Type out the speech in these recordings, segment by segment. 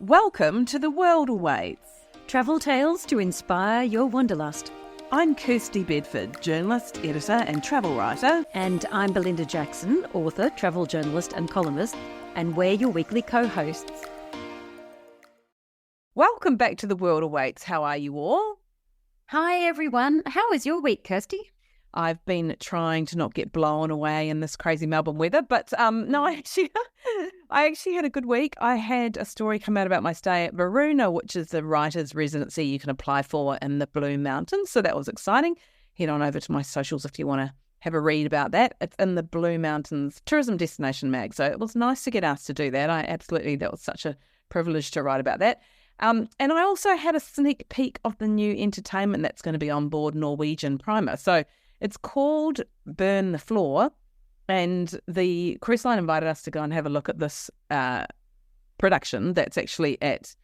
Welcome to the waterways. Travel tales to inspire your wanderlust. I'm Kirsty Bedford, journalist, editor and travel writer. And I'm Belinda Jackson, author, travel journalist and columnist, and we're your weekly co-hosts. Welcome back to the waterways. How are you all? Hi everyone. How was your week, Kirsty? I've been trying to not get blown away in this crazy Melbourne weather, but no, I actually had a good week. I had a story come out about my stay at Varuna, which is the writer's residency you can apply for in the Blue Mountains. So that was exciting. Head on over to my socials if you want to have a read about that. It's in the Blue Mountains Tourism Destination mag. So it was nice to get asked to do that. That was such a privilege to write about that. And I also had a sneak peek of the new entertainment that's going to be on board Norwegian Primer. So it's called Burn the Floor, and the cruise line invited us to go and have a look at this production that's actually at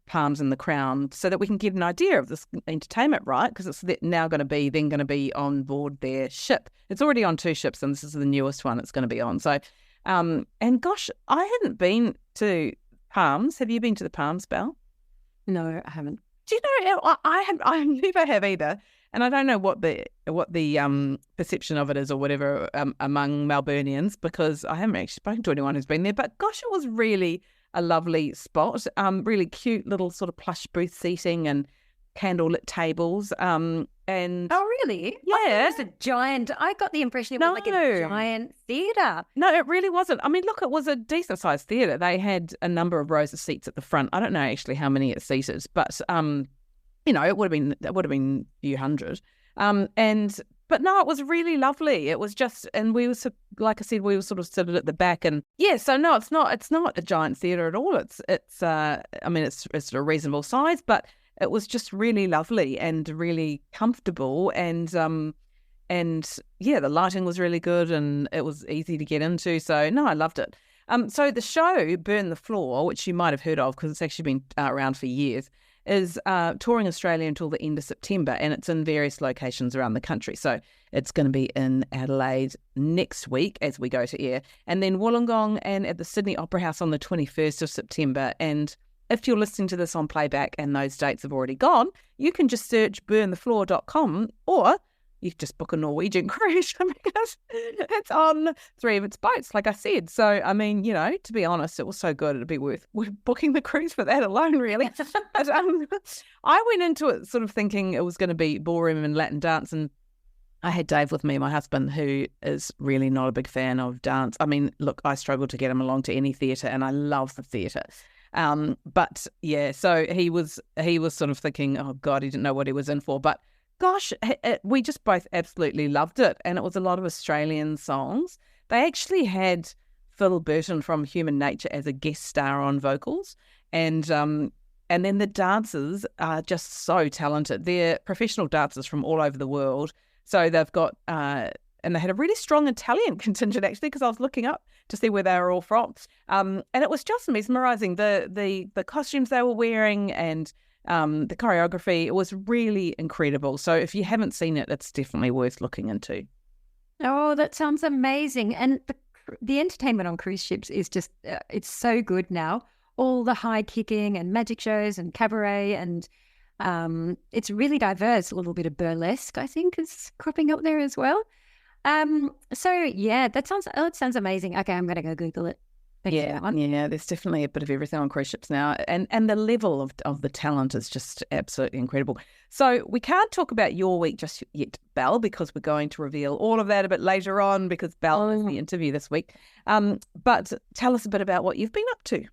Palms in the Crown so that we can get an idea of this entertainment, right? Because it's now going to be on board their ship. It's already on 2 ships, and this is the newest one it's going to be on. So, and gosh, I hadn't been to Palms. Have you been to the Palms, Belle? No, I haven't. Do you know, I never have either. And I don't know what the perception of it is or whatever among Melburnians, because I haven't actually spoken to anyone who's been there. But gosh, it was really a lovely spot. Really cute little sort of plush booth seating and candlelit tables. And oh, really? Yeah, it was a giant. I got the impression it was like a giant theatre. No, it really wasn't. I mean, look, it was a decent sized theatre. They had a number of rows of seats at the front. I don't know actually how many it seated, but you know, it would have been a few hundred. But no, it was really lovely. It was just, and we were, like I said, we were sort of seated at the back, and yeah. So no, it's not a giant theatre at all. It's I mean, it's a reasonable size, but it was just really lovely and really comfortable, and yeah, the lighting was really good, and it was easy to get into. So no, I loved it. So the show Burn the Floor, which you might have heard of because it's actually been around for years, is touring Australia until the end of September, and it's in various locations around the country. So it's going to be in Adelaide next week as we go to air, and then Wollongong and at the Sydney Opera House on the 21st of September. And if you're listening to this on playback and those dates have already gone, you can just search burnthefloor.com, or you can just book a Norwegian cruise because it's on 3 of its boats, like I said. So, I mean, you know, to be honest, it was so good, it'd be worth booking the cruise for that alone, really. But I went into it sort of thinking it was going to be ballroom and Latin dance, and I had Dave with me, my husband, who is really not a big fan of dance. I mean, look, I struggle to get him along to any theatre, and I love the theatre. But yeah, so he was sort of thinking, oh God, he didn't know what he was in for. But gosh, we just both absolutely loved it. And it was a lot of Australian songs. They actually had Phil Burton from Human Nature as a guest star on vocals. And then the dancers are just so talented. They're professional dancers from all over the world. So they've got, and they had a really strong Italian contingent actually, because I was looking up to see where they were all from. And it was just mesmerising. The costumes they were wearing and the choreography, it was really incredible. So if you haven't seen it, it's definitely worth looking into. Oh, that sounds amazing. And the entertainment on cruise ships is just, it's so good now. All the high kicking and magic shows and cabaret, and it's really diverse. A little bit of burlesque, I think, is cropping up there as well. So yeah, that sounds amazing. Okay, I'm going to go Google it. Yeah, there's definitely a bit of everything on cruise ships now, and the level of the talent is just absolutely incredible. So we can't talk about your week just yet, Belle, because we're going to reveal all of that a bit later on, because Belle is the interview this week. But tell us a bit about what you've been up to.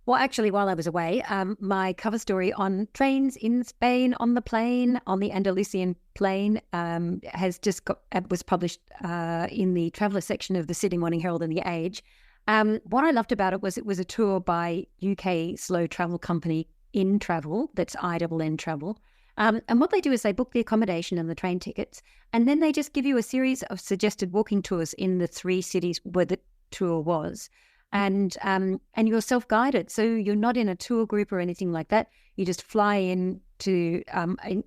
Well, actually, while I was away, my cover story on trains in Spain on the Andalusian plain, was published in the traveller section of the Sydney Morning Herald and The Age. What I loved about it was a tour by UK slow travel company In Travel, that's INN Travel. And what they do is they book the accommodation and the train tickets, and then they just give you a series of suggested walking tours in the 3 cities where the tour was. And you're self-guided, so you're not in a tour group or anything like that. You just fly in to,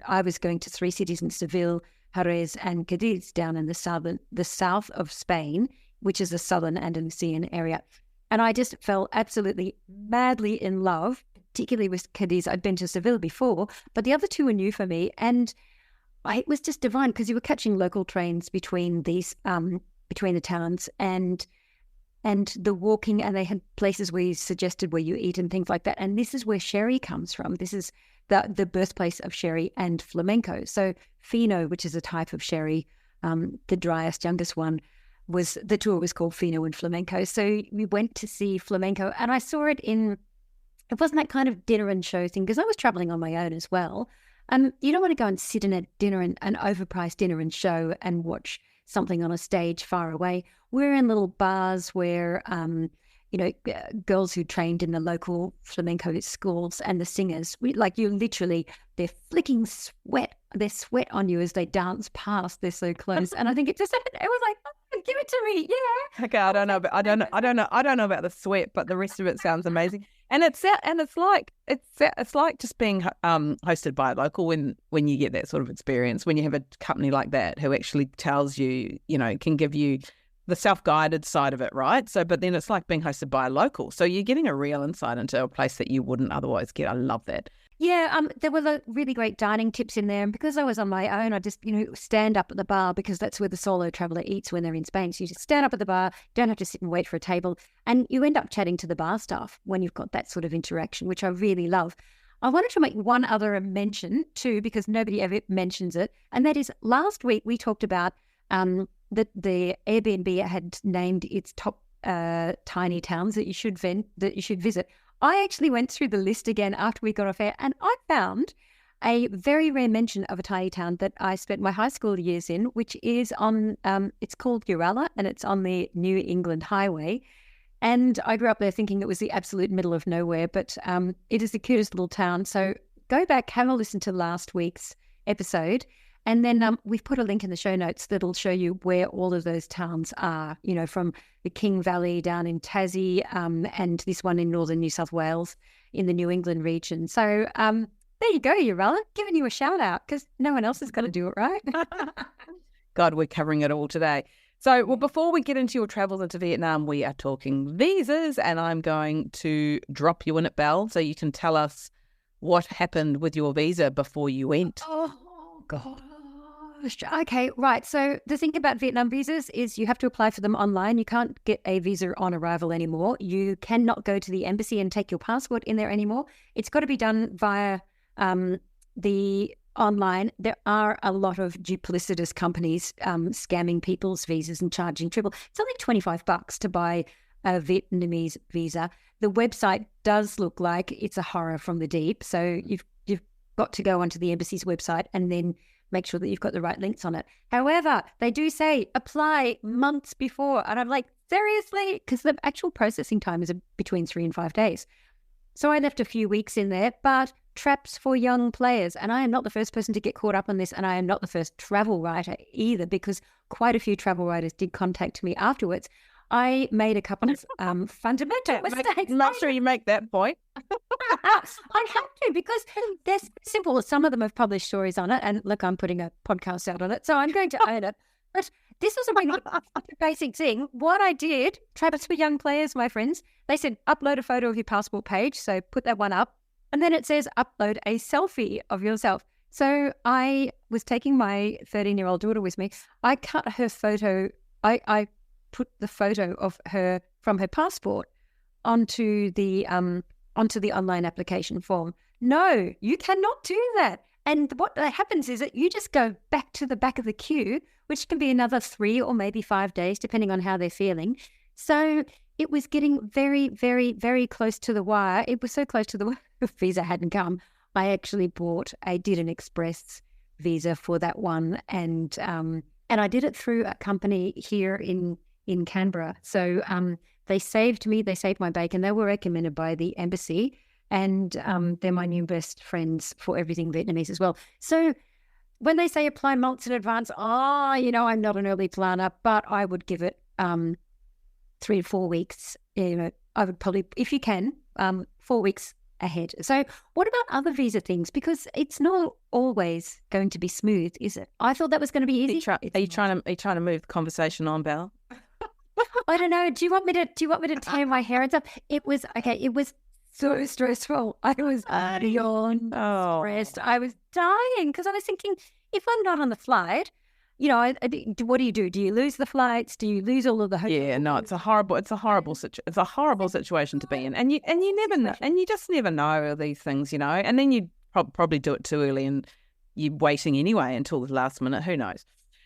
I was going to 3 cities in Seville, Jerez and Cadiz down in the south of Spain, which is the southern Andalusian area. And I just fell absolutely madly in love, particularly with Cadiz. I'd been to Seville before, but the other two were new for me. And it was just divine because you were catching local trains between these, between the towns and the walking, and they had places where you suggested where you eat and things like that. And this is where sherry comes from. This is the birthplace of sherry and flamenco. So Fino, which is a type of sherry, the driest, youngest one, the tour was called Fino and Flamenco. So we went to see flamenco, and I saw it wasn't that kind of dinner and show thing because I was traveling on my own as well. You don't want to go and sit in a dinner and an overpriced dinner and show and watch something on a stage far away. We're in little bars where, girls who trained in the local flamenco schools and the singers, they're flicking their sweat on you as they dance past. They're so close. And I think it was like, oh, give it to me. Yeah. Okay. I don't know about the sweat, but the rest of it sounds amazing. And it's like just being hosted by a local when you get that sort of experience, when you have a company like that who actually tells you, can give you the self-guided side of it, right? So, but then it's like being hosted by a local. So you're getting a real insight into a place that you wouldn't otherwise get. I love that. Yeah, there were really great dining tips in there. And because I was on my own, I just, stand up at the bar because that's where the solo traveller eats when they're in Spain. So you just stand up at the bar, don't have to sit and wait for a table. And you end up chatting to the bar staff when you've got that sort of interaction, which I really love. I wanted to make one other mention too, because nobody ever mentions it. And that is last week we talked about that the Airbnb had named its top tiny towns that you should visit. I actually went through the list again after we got off air, and I found a very rare mention of a tiny town that I spent my high school years in, which is on, it's called Uralla, and it's on the New England Highway. And I grew up there thinking it was the absolute middle of nowhere, but it is the cutest little town. So go back, have a listen to last week's episode. And then we've put a link in the show notes that'll show you where all of those towns are, from the King Valley down in Tassie and this one in northern New South Wales in the New England region. So there you go, Uralla, giving you a shout out because no one else is going to do it, right? God, we're covering it all today. So, well, before we get into your travels into Vietnam, we are talking visas, and I'm going to drop you in at Belle so you can tell us what happened with your visa before you went. Oh, God. Okay, right. So the thing about Vietnam visas is you have to apply for them online. You can't get a visa on arrival anymore. You cannot go to the embassy and take your passport in there anymore. It's got to be done via the online. There are a lot of duplicitous companies scamming people's visas and charging triple. It's only $25 to buy a Vietnamese visa. The website does look like it's a horror from the deep. So you've got to go onto the embassy's website and then make sure that you've got the right links on it. However, they do say apply months before. And I'm like, seriously? Because the actual processing time is between 3 and 5 days. So I left a few weeks in there, but traps for young players. And I am not the first person to get caught up on this. And I am not the first travel writer either, because quite a few travel writers did contact me afterwards. I made a couple of fundamental mistakes. Not sure you make that point. I have to, because they're simple. Some of them have published stories on it, and look, I'm putting a podcast out on it, so I'm going to own it. But this was a really basic thing. What I did, traps for young players, my friends, they said upload a photo of your passport page, so put that one up, and then it says upload a selfie of yourself. So I was taking my 13-year-old daughter with me. I cut her photo. I put the photo of her from her passport onto the online application form. No, you cannot do that. And what happens is that you just go back to the back of the queue, which can be another 3 or maybe 5 days, depending on how they're feeling. So it was getting very, very, very close to the wire. It was so close to the wire, the visa hadn't come. I actually did an express visa for that one. And I did it through a company here in Canberra. So they saved me, they saved my bacon. They were recommended by the embassy, and they're my new best friends for everything Vietnamese as well. So when they say apply months in advance, I'm not an early planner, but I would give it 3 to 4 weeks. I would probably, if you can, 4 weeks ahead. So what about other visa things? Because it's not always going to be smooth, is it? I thought that was going to be easy. Are you trying to move the conversation on, Belle? I don't know. Do you want me to tear my hair up? It was okay. It was so stressful. I was beyond stressed. I was dying because I was thinking, if I'm not on the flight, what do you do? Do you lose the flights? Do you lose all of the hotel? Yeah, no, it's a horrible situation to be in, and you never know, and you just never know these things, and then you probably do it too early, and you're waiting anyway until the last minute. Who knows?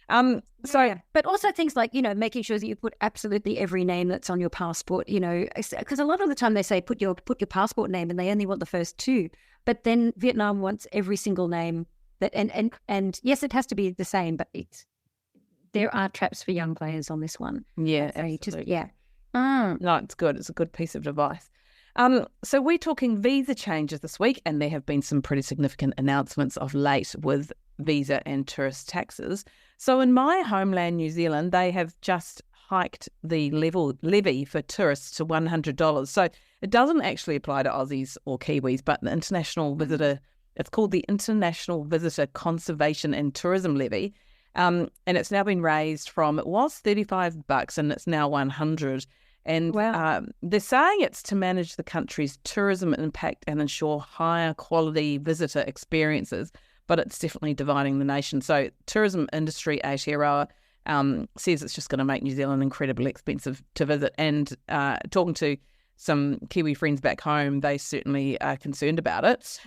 But also things like, making sure that you put absolutely every name that's on your passport, because a lot of the time they say put your passport name and they only want the first two. But then Vietnam wants every single name that, and yes, it has to be the same, but there are traps for young players on this one. Yeah, absolutely. No, it's good. It's a good piece of advice. So we're talking visa changes this week, and there have been some pretty significant announcements of late with visa and tourist taxes. So in my homeland, New Zealand, they have just hiked the levy for tourists to $100. So it doesn't actually apply to Aussies or Kiwis, but the international visitor, it's called the International Visitor Conservation and Tourism Levy. And it's now been raised from, it was $35 and it's now $100. And they're saying it's to manage the country's tourism impact and ensure higher quality visitor experiences, but it's definitely dividing the nation. So tourism industry Aotearoa says it's just going to make New Zealand incredibly expensive to visit. And talking to some Kiwi friends back home, they certainly are concerned about it.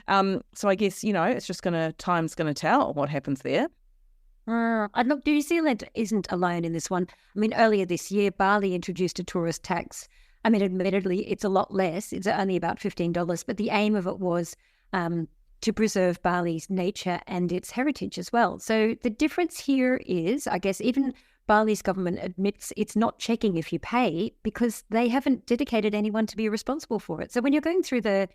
So I guess, it's just time's going to tell what happens there. Look, New Zealand isn't alone in this one. I mean, earlier this year, Bali introduced a tourist tax. I mean, admittedly, it's a lot less. It's only about $15, but the aim of it was to preserve Bali's nature and its heritage as well. So the difference here is, I guess, even Bali's government admits it's not checking if you pay because they haven't dedicated anyone to be responsible for it. So when you're going through the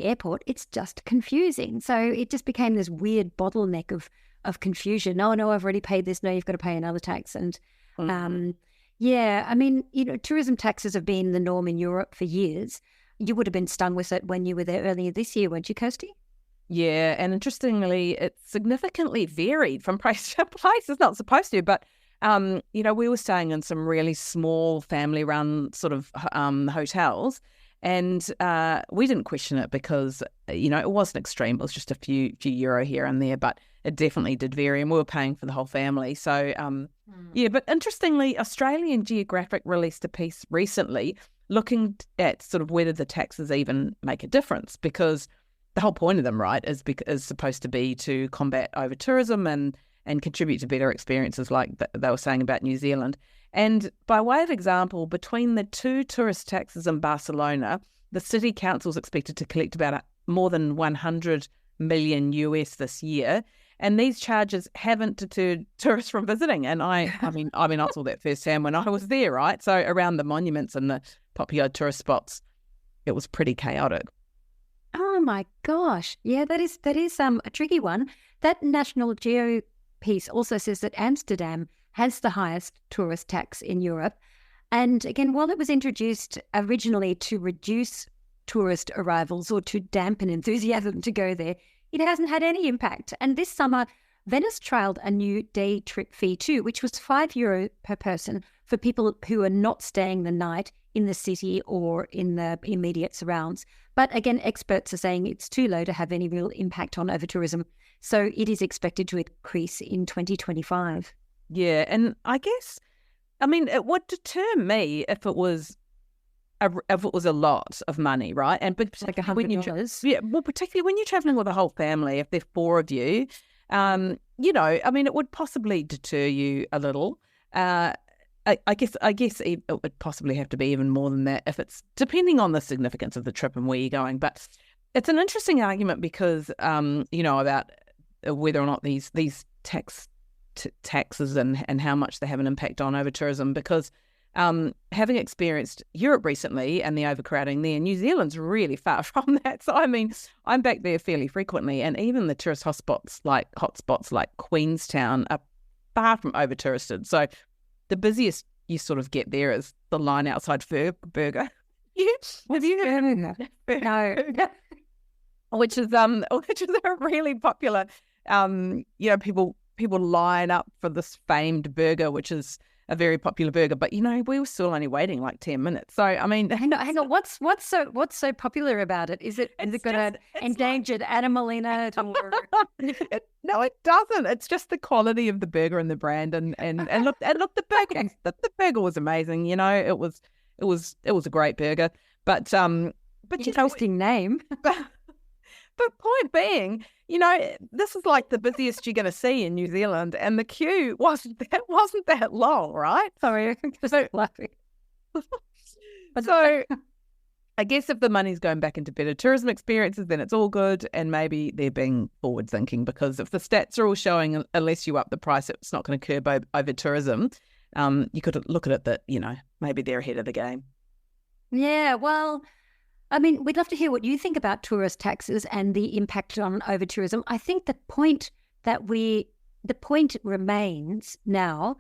airport, it's just confusing. So it just became this weird bottleneck of confusion. Oh, no, I've already paid this. No, you've got to pay another tax. And I mean, tourism taxes have been the norm in Europe for years. You would have been stung with it when you were there earlier this year, weren't you, Kirsty? Yeah, and interestingly, it significantly varied from place to place. It's not supposed to, but, we were staying in some really small family-run sort of hotels, and we didn't question it because, it wasn't extreme. It was just a few euro here and there, but it definitely did vary, and we were paying for the whole family. So, but interestingly, Australian Geographic released a piece recently looking at sort of whether the taxes even make a difference, because the whole point of them, right, is supposed to be to combat over-tourism and contribute to better experiences like they were saying about New Zealand. And by way of example, between the two tourist taxes in Barcelona, the city council is expected to collect about more than 100 million US this year. And these charges haven't deterred tourists from visiting. And I saw that firsthand when I was there, right? So around the monuments and the popular tourist spots, it was pretty chaotic. Oh my gosh. Yeah, that is a tricky one. That National Geo piece also says that Amsterdam has the highest tourist tax in Europe. And again, while it was introduced originally to reduce tourist arrivals or to dampen enthusiasm to go there, it hasn't had any impact. And this summer, Venice trialled a new day trip fee too, which was €5 per person for people who are not staying the night in the city or in the immediate surrounds. But again, experts are saying it's too low to have any real impact on over-tourism. So it is expected to increase in 2025. Yeah, and I guess, it would deter me if it was a lot of money, right? And but like $100. Particularly when you're traveling with a whole family, if there's 4 of you, it would possibly deter you a little. I guess it would possibly have to be even more than that if it's depending on the significance of the trip and where you're going. But it's an interesting argument because, about whether or not these taxes and how much they have an impact on over-tourism, because having experienced Europe recently and the overcrowding there, New Zealand's really far from that. So, I'm back there fairly frequently, and even the tourist hotspots like Queenstown are far from over-touristed. So the busiest you sort of get there is the line outside Burger. Have you heard of No. Which is a really popular, people line up for this famed burger, which is a very popular burger. But, we were still only waiting like 10 minutes. So, I mean... Hang on. What's so popular about it? Is it got an endangered animal in it? Or... No, it doesn't. It's just the quality of the burger and the brand. And look, the burger, the burger was amazing. It was a great burger. But interesting name. But point being, this is like the busiest you're going to see in New Zealand, and the queue wasn't that long, right? Sorry, I'm just laughing. So I guess if the money's going back into better tourism experiences, then it's all good, and maybe they're being forward thinking, because if the stats are all showing unless you up the price, it's not going to curb over tourism. You could look at it that maybe they're ahead of the game. Yeah, well, I mean, we'd love to hear what you think about tourist taxes and the impact on over-tourism. I think the point remains now,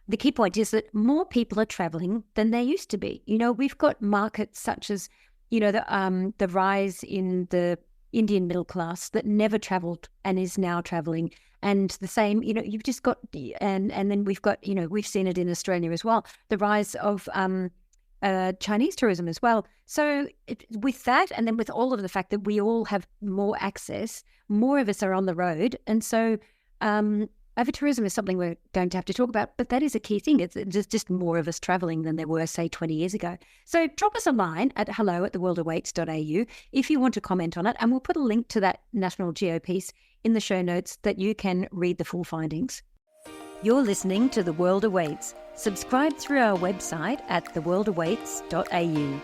the key point is that more people are travelling than there used to be. We've got markets such as, the rise in the Indian middle class that never travelled and is now travelling. And the same, you've just got, and then we've got, we've seen it in Australia as well, the rise of Chinese tourism as well. So with that, and then with all of the fact that we all have more access, more of us are on the road. And so over-tourism is something we're going to have to talk about, but that is a key thing. It's just more of us travelling than there were, say, 20 years ago. So drop us a line at hello@theworldawaits.au if you want to comment on it, and we'll put a link to that National Geo piece in the show notes that you can read the full findings. You're listening to The World Awaits. Subscribe through our website at theworldawaits.au.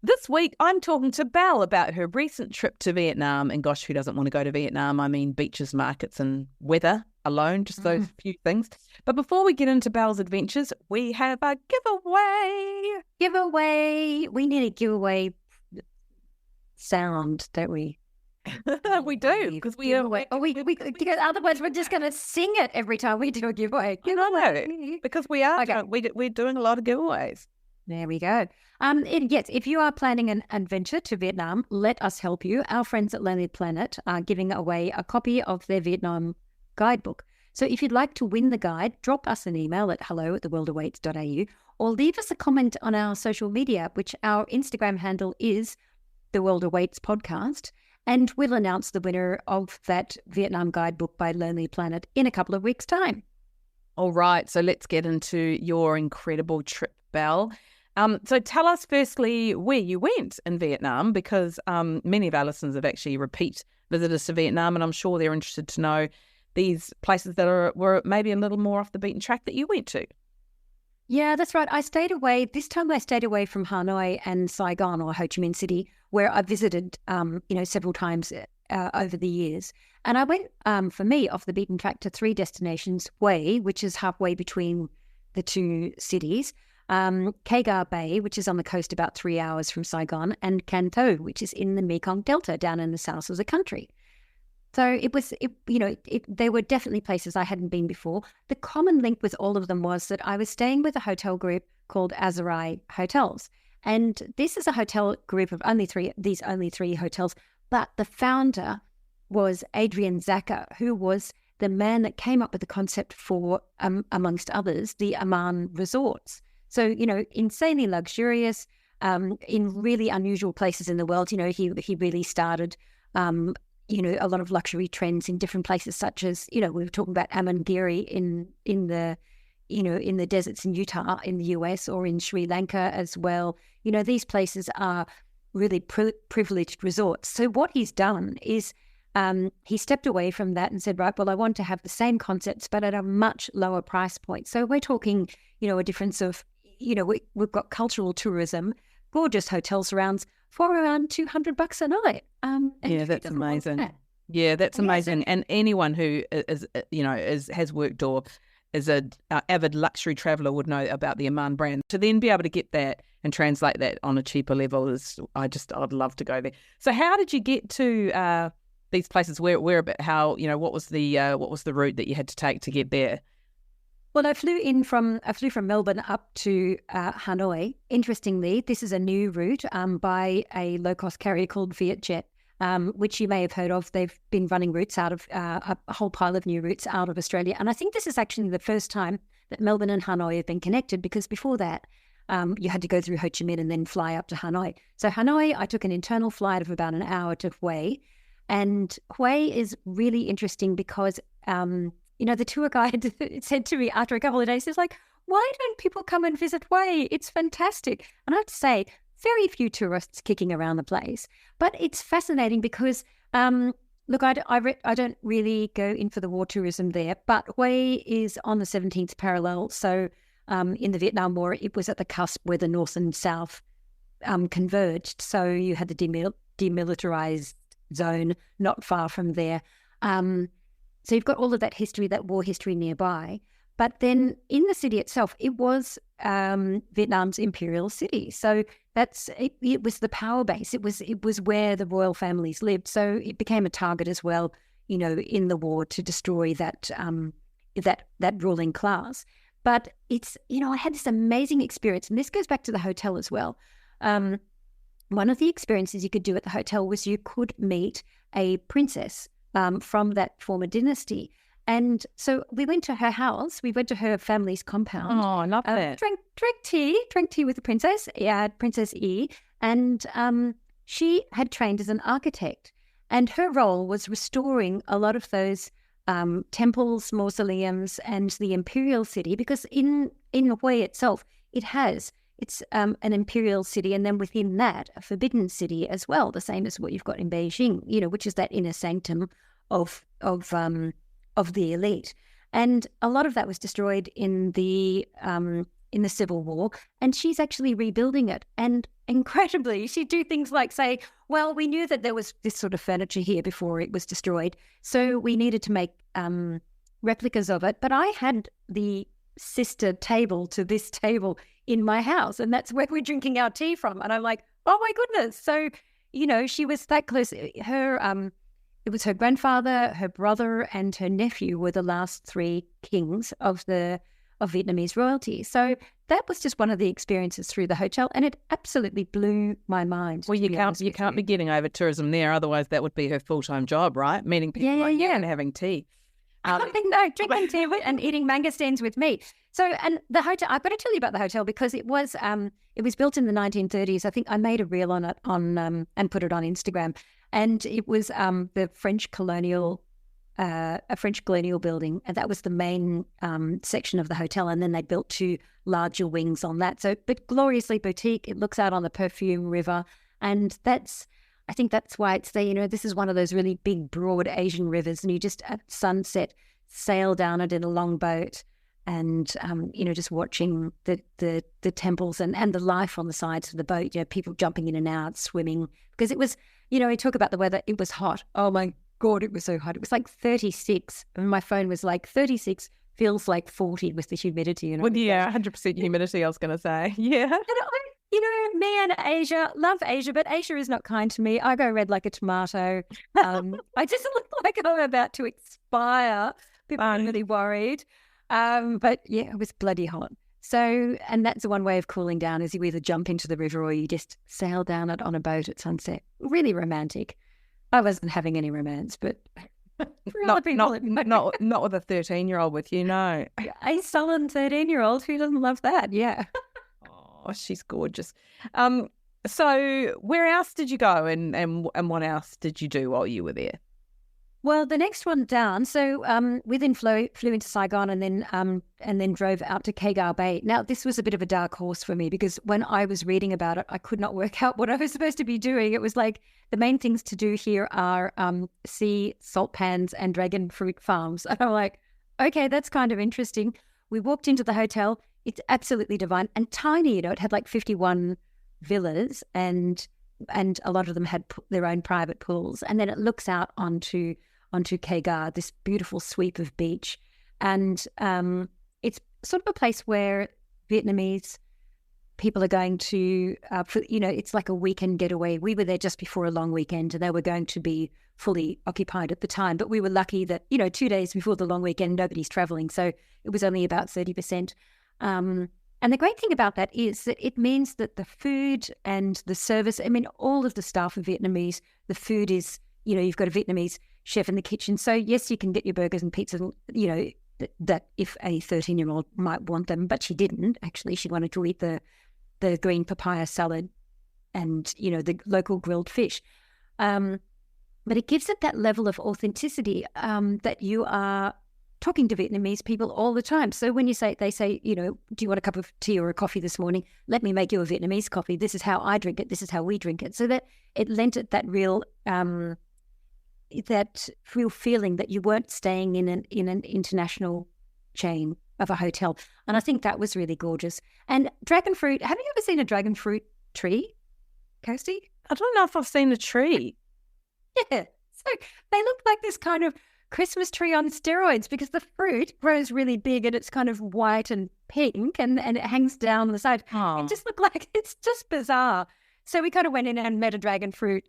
This week, I'm talking to Belle about her recent trip to Vietnam. And gosh, who doesn't want to go to Vietnam? I mean, beaches, markets and weather alone, just those few things. But before we get into Belle's adventures, we have a giveaway. Giveaway. We need a giveaway sound, don't we? We do, because we because otherwise we're just going to sing it every time we do a giveaway. Because we are we're doing a lot of giveaways. There we go. Yes, if you are planning an adventure to Vietnam, let us help you. Our friends at Lonely Planet are giving away a copy of their Vietnam guidebook. So if you'd like to win the guide, drop us an email at hello@theworldawaits.au or leave us a comment on our social media, which our Instagram handle is The World Awaits Podcast. And we'll announce the winner of that Vietnam guidebook by Lonely Planet in a couple of weeks' time. All right, so let's get into your incredible trip, Belle. So tell us firstly where you went in Vietnam, because many of our listeners have actually repeat visitors to Vietnam, and I'm sure they're interested to know these places that were maybe a little more off the beaten track that you went to. Yeah, that's right. This time I stayed away from Hanoi and Saigon, or Ho Chi Minh City, where I visited, several times over the years. And I went, for me, off the beaten track to 3 destinations: Hue, which is halfway between the 2 cities, Khe Gar Bay, which is on the coast about 3 hours from Saigon, and Can Tho, which is in the Mekong Delta down in the south of the country. So they were definitely places I hadn't been before. The common link with all of them was that I was staying with a hotel group called Azarai Hotels. And this is a hotel group of only 3 hotels. But the founder was Adrian Zacher, who was the man that came up with the concept for, amongst others, the Amman resorts. So, insanely luxurious, in really unusual places in the world. He really started, a lot of luxury trends in different places, such as, we were talking about Amangiri in the deserts in Utah, in the US, or in Sri Lanka as well. These places are really privileged resorts. So what he's done is he stepped away from that and said, right, well, I want to have the same concepts, but at a much lower price point. So we're talking, a difference of, we've got cultural tourism, gorgeous hotel surrounds for around $200 a night. Yeah, that's amazing. Yeah, that's amazing. And anyone who has worked or is an avid luxury traveller would know about the Amman brand. To then be able to get that and translate that on a cheaper level I'd love to go there. So how did you get to these places? What was the route that you had to take to get there? Well, I flew from Melbourne up to Hanoi. Interestingly, this is a new route by a low-cost carrier called Vietjet. which you may have heard of. They've been running routes out of a whole pile of new routes out of Australia. And I think this is actually the first time that Melbourne and Hanoi have been connected, because before that, you had to go through Ho Chi Minh and then fly up to Hanoi. So Hanoi, I took an internal flight of about an hour to Hue. And Hue is really interesting because, the tour guide said to me after a couple of days, he's like, why don't people come and visit Hue? It's fantastic. And I have to say, very few tourists kicking around the place. But it's fascinating because, look, I don't really go in for the war tourism there, but Hue is on the 17th parallel. So in the Vietnam War, it was at the cusp where the North and South converged. So you had the demilitarized zone not far from there. So you've got all of that history, that war history nearby. But then in the city itself, it was Vietnam's imperial city. So it was the power base. It was where the royal families lived. So it became a target as well, in the war to destroy that ruling class. But it's, I had this amazing experience, and this goes back to the hotel as well. One of the experiences you could do at the hotel was you could meet a princess from that former dynasty. And so we went to her house. We went to her family's compound. Oh, I love that. Drank tea with the princess, Princess E. And she had trained as an architect. And her role was restoring a lot of those temples, mausoleums, and the imperial city. Because in Hue itself, it's an imperial city, and then within that, a forbidden city as well, the same as what you've got in Beijing, which is that inner sanctum of the elite. And a lot of that was destroyed in the Civil War, and she's actually rebuilding it. And incredibly, she'd do things like say, well, we knew that there was this sort of furniture here before it was destroyed, so we needed to make replicas of it. But I had the sister table to this table in my house, and that's where we're drinking our tea from. And I'm like, oh my goodness. So, she was that close. It was her grandfather, her brother, and her nephew were the last three kings of Vietnamese royalty. So that was just one of the experiences through the hotel, and it absolutely blew my mind. Well, you can't be getting over tourism there, otherwise that would be her full-time job, right? Meeting people you and having tea. No, drinking tea and eating mangosteens with me. So, and the hotel, I've got to tell you about the hotel because it was built in the 1930s. I think I made a reel on it and put it on Instagram. And it was a French colonial building, and that was the main section of the hotel. And then they built two larger wings on that. So, but gloriously boutique. It looks out on the Perfume River, and I think that's why it's there. This is one of those really big, broad Asian rivers, and you just at sunset sail down it in a long boat, and just watching the temples and the life on the sides of the boat. People jumping in and out, swimming, because it was. We talk about the weather. It was hot. Oh my God, it was so hot. It was like 36, and my phone was like 36 feels like 40 with the humidity. Well, yeah, 100% humidity. I was going to say, yeah. And me and Asia, love Asia, but Asia is not kind to me. I go red like a tomato. I just look like I'm about to expire. People are really worried. But yeah, it was bloody hot. So, and that's one way of cooling down is you either jump into the river or you just sail down it on a boat at sunset. Really romantic. I wasn't having any romance, but not with a 13-year-old with you, no. A sullen 13-year-old, who doesn't love that? Yeah. Oh, she's gorgeous. So where else did you go and what else did you do while you were there? Well, the next one down, so we then flew into Saigon and then drove out to Kagao Bay. Now, this was a bit of a dark horse for me because when I was reading about it, I could not work out what I was supposed to be doing. It was like the main things to do here are sea salt pans and dragon fruit farms. And I'm like, okay, that's kind of interesting. We walked into the hotel. It's absolutely divine and tiny. It had like 51 villas and a lot of them had their own private pools. And then it looks out onto Kagao, this beautiful sweep of beach. And it's sort of a place where Vietnamese people are going to, it's like a weekend getaway. We were there just before a long weekend and they were going to be fully occupied at the time. But we were lucky that, 2 days before the long weekend, nobody's traveling. So it was only about 30%. And the great thing about that is that it means that the food and the service, I mean, all of the staff are Vietnamese. The food is, you've got a Vietnamese chef in the kitchen. So yes, you can get your burgers and pizzas, that if a 13-year-old might want them, but she didn't. Actually, she wanted to eat the green papaya salad and, the local grilled fish. But it gives it that level of authenticity that you are talking to Vietnamese people all the time. So when they say, do you want a cup of tea or a coffee this morning? Let me make you a Vietnamese coffee. This is how I drink it. This is how we drink it. So that it lent it that real feeling that you weren't staying in an international chain of a hotel. And I think that was really gorgeous. And dragon fruit, have you ever seen a dragon fruit tree, Kirsty? I don't know if I've seen a tree. Yeah. So they look like this kind of Christmas tree on steroids because the fruit grows really big and it's kind of white and pink and it hangs down the side. Oh. It just looked like, it's just bizarre. So we kind of went in and met a dragon fruit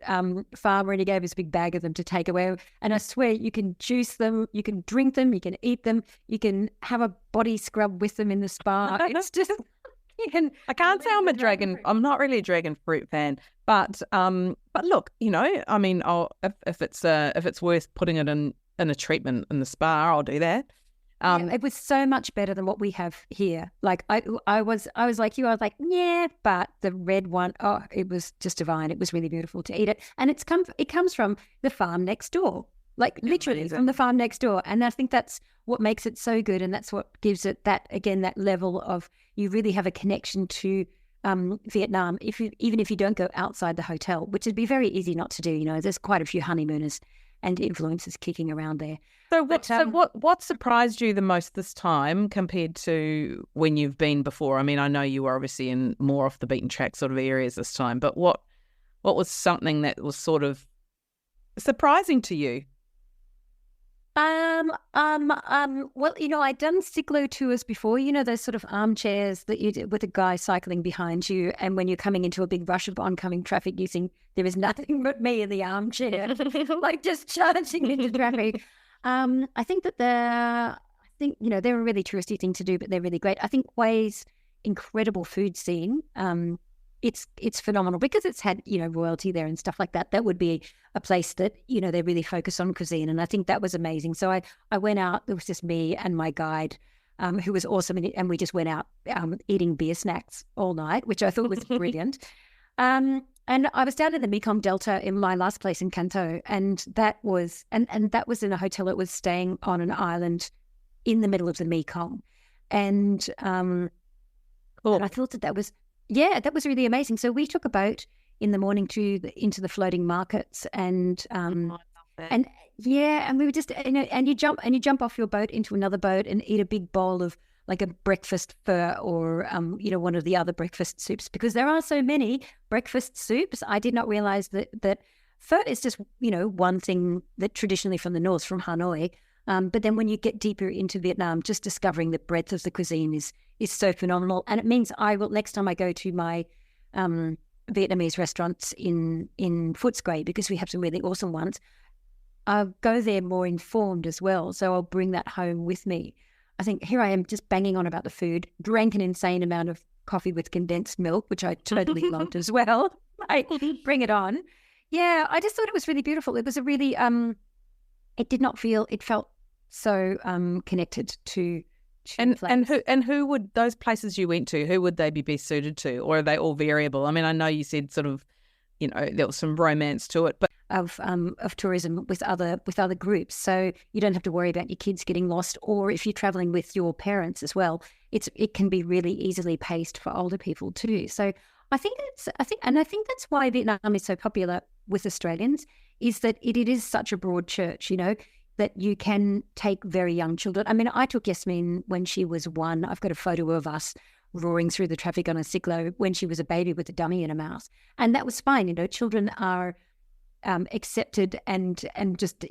farmer and he gave us a big bag of them to take away. And I swear you can juice them, you can drink them, you can eat them, you can have a body scrub with them in the spa. It's just... I can't say I'm not really a dragon fruit fan, but look, I mean, if it's worth putting it in a treatment in the spa, I'll do that. It was so much better than what we have here. Like I was like you, I was like, yeah, but the red one, it was just divine. It was really beautiful to eat it. And it comes from the farm next door. Like literally from the farm next door. And I think that's what makes it so good. And that's what gives it that level of, you really have a connection to Vietnam, even if you don't go outside the hotel, which would be very easy not to do. There's quite a few honeymooners and influencers kicking around there. So what surprised you the most this time compared to when you've been before? I mean, I know you were obviously in more off the beaten track sort of areas this time, but what was something that was sort of surprising to you? Well, I'd done Siglo tours before, those sort of armchairs that you did with a guy cycling behind you. And when you're coming into a big rush of oncoming traffic, you think there is nothing but me in the armchair, like just charging into traffic. I think that they're a really touristy thing to do, but they're really great. I think Hue's incredible food scene, it's phenomenal because it's had, royalty there and stuff like that. That would be a place that, they really focus on cuisine. And I think that was amazing. So I went out, it was just me and my guide, who was awesome. And we just went out eating beer snacks all night, which I thought was brilliant. And I was down in the Mekong Delta in my last place in Kanto. And that was, and that was in a hotel that was staying on an island in the middle of the Mekong. And, and I thought that was really amazing. So we took a boat in the morning into the floating markets, and and we were just and you jump off your boat into another boat and eat a big bowl of like a breakfast pho or one of the other breakfast soups, because there are so many breakfast soups. I did not realize that pho is just one thing that traditionally from the north, from Hanoi. But then when you get deeper into Vietnam, just discovering the breadth of the cuisine is so phenomenal. And it means I will, next time I go to my Vietnamese restaurants in Footscray, because we have some really awesome ones, I'll go there more informed as well. So I'll bring that home with me. I think here I am just banging on about the food, drank an insane amount of coffee with condensed milk, which I totally loved as well. Bring it on. Yeah, I just thought it was really beautiful. It was a really, it felt so connected to and who would those places you went to, who would they be best suited to, or are they all variable? I mean, I know you said sort of, there was some romance to it, but of tourism with other groups, so you don't have to worry about your kids getting lost, or if you're traveling with your parents as well, it can be really easily paced for older people too. So I think that's why Vietnam is so popular with Australians, is that it is such a broad church, that you can take very young children. I mean, I took Yasmin when she was 1. I've got a photo of us roaring through the traffic on a Siglo when she was a baby with a dummy and a mouse. And that was fine. Children are accepted and just,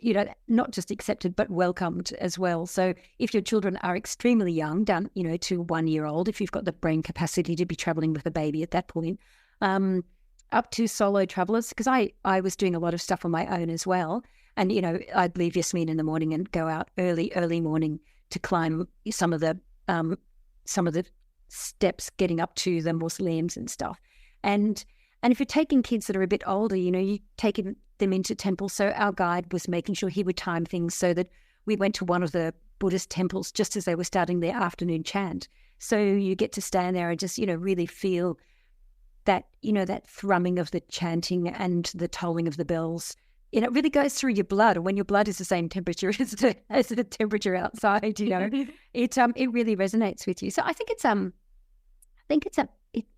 not just accepted, but welcomed as well. So if your children are extremely young, down, to 1 year old, if you've got the brain capacity to be traveling with a baby at that point, up to solo travelers, because I was doing a lot of stuff on my own as well. And, I'd leave Yasmin in the morning and go out early morning to climb some of the steps getting up to the mausoleums and stuff. And if you're taking kids that are a bit older, you take them into temples. So our guide was making sure he would time things so that we went to one of the Buddhist temples just as they were starting their afternoon chant. So you get to stand there and just, really feel that, that thrumming of the chanting and the tolling of the bells. It really goes through your blood. And when your blood is the same temperature as the temperature outside, it really resonates with you. So I think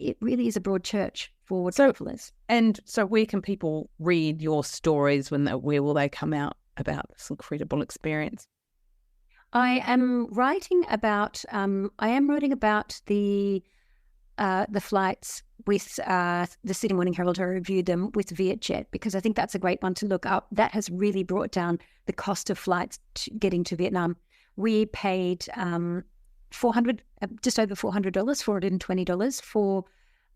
it really is a broad church for travelers. And so where can people read your stories? Where will they come out about this incredible experience? I am writing about the flights with the Sydney Morning Herald. I reviewed them with Vietjet because I think that's a great one to look up. That has really brought down the cost of flights getting to Vietnam. We paid just over $400, $420 for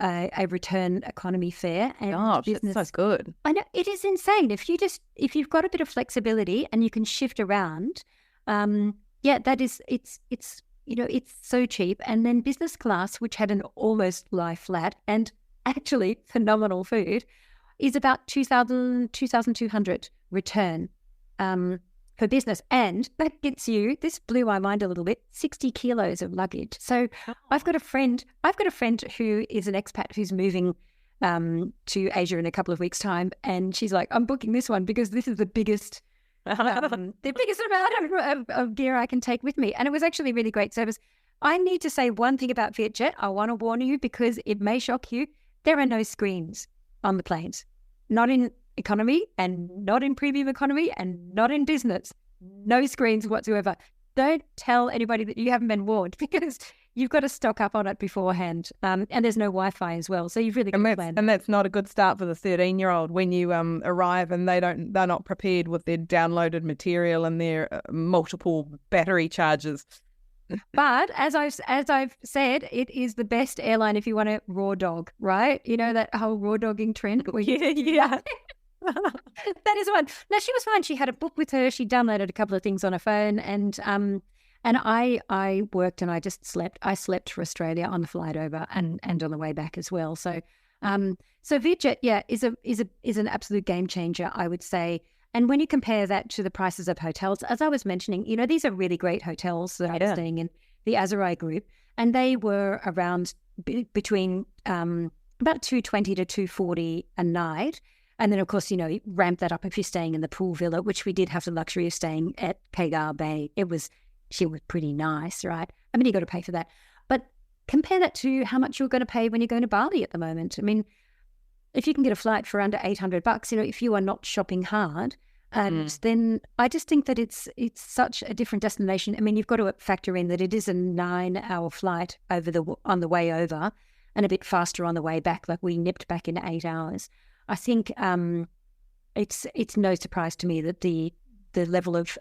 a return economy fare. And gosh, that's so good. I know, it is insane. If you've got a bit of flexibility and you can shift around, it's so cheap. And then business class, which had an almost lie flat and actually phenomenal food, is about $2,200 return for business. And that gets you, this blew my mind a little bit, 60 kilos of luggage. So I've got a friend who is an expat who's moving to Asia in a couple of weeks' time. And she's like, I'm booking this one because this is the biggest amount of gear I can take with me. And it was actually really great service. I need to say one thing about Vietjet. I want to warn you because it may shock you. There are no screens on the planes, not in economy and not in premium economy and not in business. No screens whatsoever. Don't tell anybody that you haven't been warned because you've got to stock up on it beforehand. And there's no Wi-Fi as well, so you've really got to plan. And that's not a good start for the 13-year-old when you arrive and they're not prepared with their downloaded material and their multiple battery charges. But as I've said, it is the best airline if you want a raw dog, right? You know that whole raw dogging trend. Yeah. That is one. No, she was fine. She had a book with her. She downloaded a couple of things on her phone, and I worked and I just slept. I slept for Australia on the flight over and on the way back as well. So Vietjet, is an absolute game changer, I would say. And when you compare that to the prices of hotels, as I was mentioning, these are really great hotels that I was staying in, the Azurai group, and they were around between about $220 to $240 a night. And then, of course, ramp that up if you're staying in the pool villa, which we did have the luxury of staying at Kagar Bay. She was pretty nice, right? I mean, you got to pay for that. But compare that to how much you're going to pay when you're going to Bali at the moment. I mean, if you can get a flight for under $800, if you are not shopping hard, then I just think that it's such a different destination. I mean, you've got to factor in that it is a 9-hour flight on the way over and a bit faster on the way back. Like we nipped back in 8 hours. I think it's no surprise to me that the level of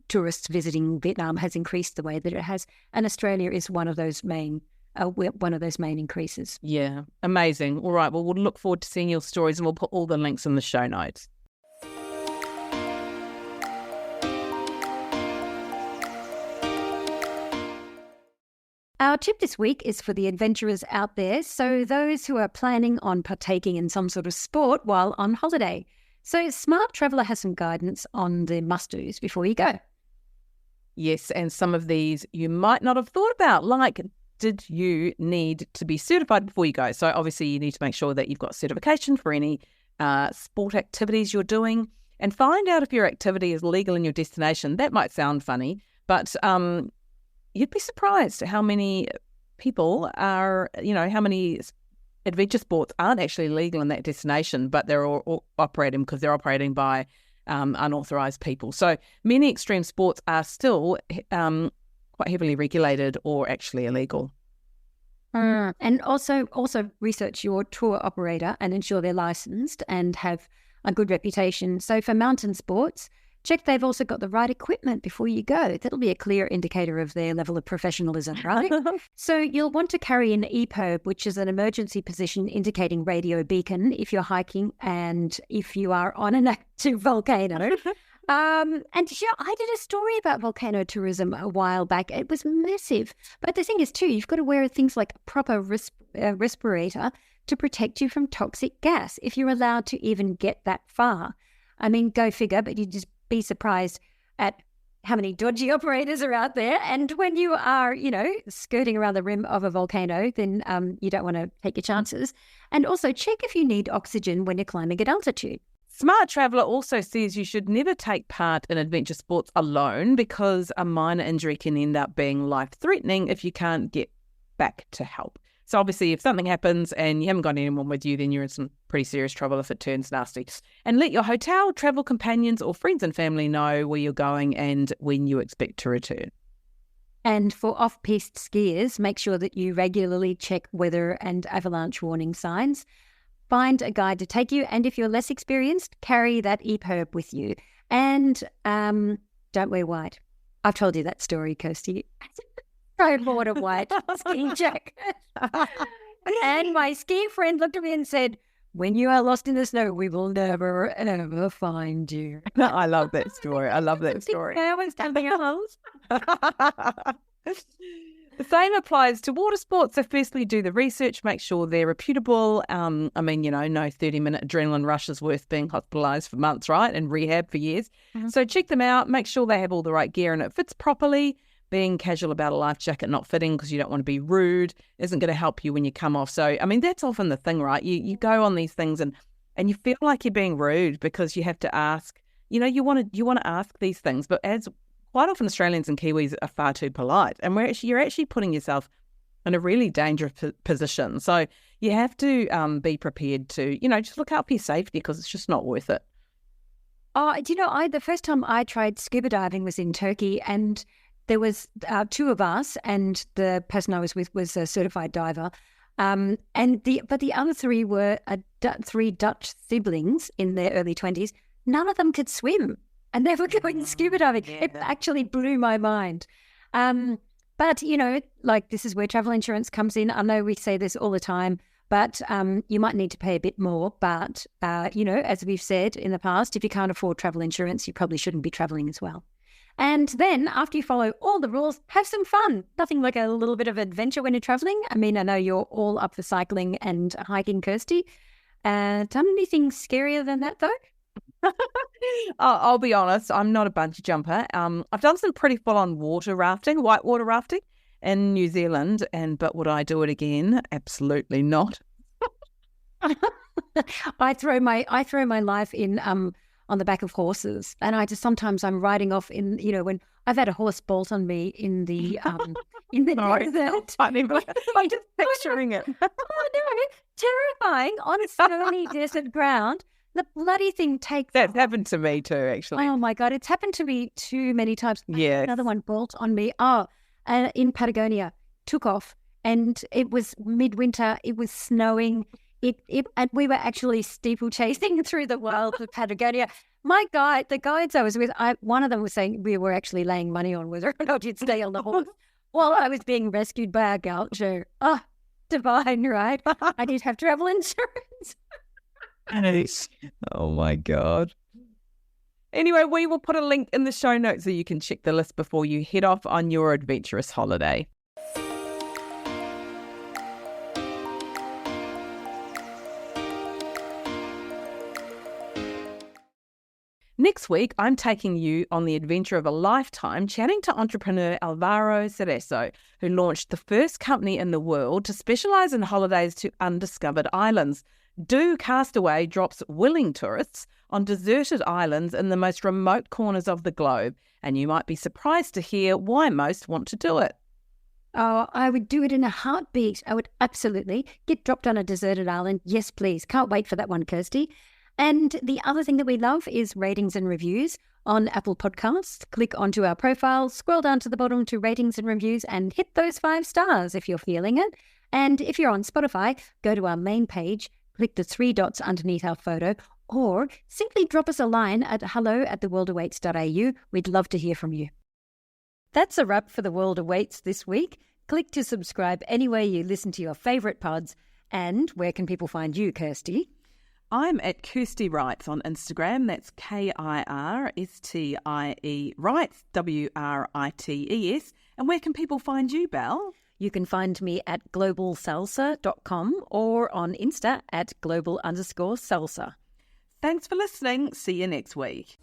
tourists visiting Vietnam has increased the way that it has, and Australia is one of those main increases. Yeah, amazing. All right, well, we'll look forward to seeing your stories, and we'll put all the links in the show notes. Our tip this week is for the adventurers out there, so those who are planning on partaking in some sort of sport while on holiday. So Smart Traveller has some guidance on the must-dos before you go. Yes, and some of these you might not have thought about, like did you need to be certified before you go? So obviously you need to make sure that you've got certification for any sport activities you're doing, and find out if your activity is legal in your destination. That might sound funny, but you'd be surprised how many people are, how many adventure sports aren't actually legal in that destination, but they're all operating because they're operating by unauthorised people. So many extreme sports are still quite heavily regulated or actually illegal. And also research your tour operator and ensure they're licensed and have a good reputation. So for mountain sports, check they've also got the right equipment before you go. That'll be a clear indicator of their level of professionalism, right? So you'll want to carry an EPIRB, which is an emergency position indicating radio beacon if you're hiking and if you are on an active volcano. And I did a story about volcano tourism a while back. It was massive. But the thing is, too, you've got to wear things like a proper respirator to protect you from toxic gas if you're allowed to even get that far. I mean, go figure, but you'd just be surprised at how many dodgy operators are out there. And when you are, skirting around the rim of a volcano, then you don't want to take your chances. And also check if you need oxygen when you're climbing at altitude. Smart Traveller also says you should never take part in adventure sports alone because a minor injury can end up being life-threatening if you can't get back to help. So obviously if something happens and you haven't got anyone with you, then you're in some pretty serious trouble if it turns nasty. And let your hotel, travel companions or friends and family know where you're going and when you expect to return. And for off-piste skiers, make sure that you regularly check weather and avalanche warning signs. Find a guide to take you, and if you're less experienced, carry that EPIRB with you. And don't wear white. I've told you that story, Kirsty. Don't wear a white ski jacket. And my ski friend looked at me and said, "When you are lost in the snow, we will never, ever find you." I love that story. I love that story. I was jumping holes. The same applies to water sports. So firstly, do the research, make sure they're reputable. No 30-minute adrenaline rush is worth being hospitalised for months, right? And rehab for years. Mm-hmm. So check them out, make sure they have all the right gear and it fits properly. Being casual about a life jacket not fitting because you don't want to be rude isn't going to help you when you come off. So, that's often the thing, right? You go on these things and you feel like you're being rude because you have to ask, you want to ask these things. But as quite often Australians and Kiwis are far too polite and you're actually putting yourself in a really dangerous position. So you have to be prepared to, just look out for your safety because it's just not worth it. Oh, the first time I tried scuba diving was in Turkey, and there was two of us, and the person I was with was a certified diver. But the other three were three Dutch siblings in their early 20s. None of them could swim, and they were going scuba diving. Yeah. It actually blew my mind. But, this is where travel insurance comes in. I know we say this all the time, but you might need to pay a bit more. But, as we've said in the past, if you can't afford travel insurance, you probably shouldn't be traveling as well. And then after you follow all the rules, have some fun. Nothing like a little bit of adventure when you're traveling. I know you're all up for cycling and hiking, Kirsty. Done anything scarier than that, though? I'll be honest, I'm not a bungee jumper. I've done some pretty full-on whitewater rafting in New Zealand, but would I do it again? Absolutely not. I throw my life in on the back of horses, and sometimes I'm riding off in when I've had a horse bolt on me in the desert. I'm just picturing it. Oh no, terrifying on stony desert ground. The bloody thing takes That's happened to me too, actually. Oh my God, it's happened to me too many times. Yeah. Another one bolt on me. In Patagonia, took off, and it was midwinter. It was snowing. And we were actually steeplechasing through the wilds of Patagonia. The guides I was with, one of them was saying we were actually laying money on whether or not you'd stay on the horse while I was being rescued by a gaucho. Oh, divine, right? I did have travel insurance. Oh my God. Anyway, we will put a link in the show notes so you can check the list before you head off on your adventurous holiday. Next week, I'm taking you on the adventure of a lifetime, chatting to entrepreneur Alvaro Cerezo, who launched the first company in the world to specialise in holidays to undiscovered islands. Do Castaway drops willing tourists on deserted islands in the most remote corners of the globe, and you might be surprised to hear why most want to do it. Oh, I would do it in a heartbeat. I would absolutely get dropped on a deserted island. Yes, please. Can't wait for that one, Kirsty. And the other thing that we love is ratings and reviews on Apple Podcasts. Click onto our profile, scroll down to the bottom to ratings and reviews, and hit those 5 stars if you're feeling it. And if you're on Spotify, go to our main page, click the 3 dots underneath our photo, or simply drop us a line at hello@theworldawaits.au. We'd love to hear from you. That's a wrap for The World Awaits this week. Click to subscribe anywhere you listen to your favourite pods. And where can people find you, Kirsty? I'm at Kirsty Wrights on Instagram. That's KIRSTIE Wrights, WRITES. And where can people find you, Belle? You can find me at globalsalsa.com or on Insta at global_salsa. Thanks for listening. See you next week.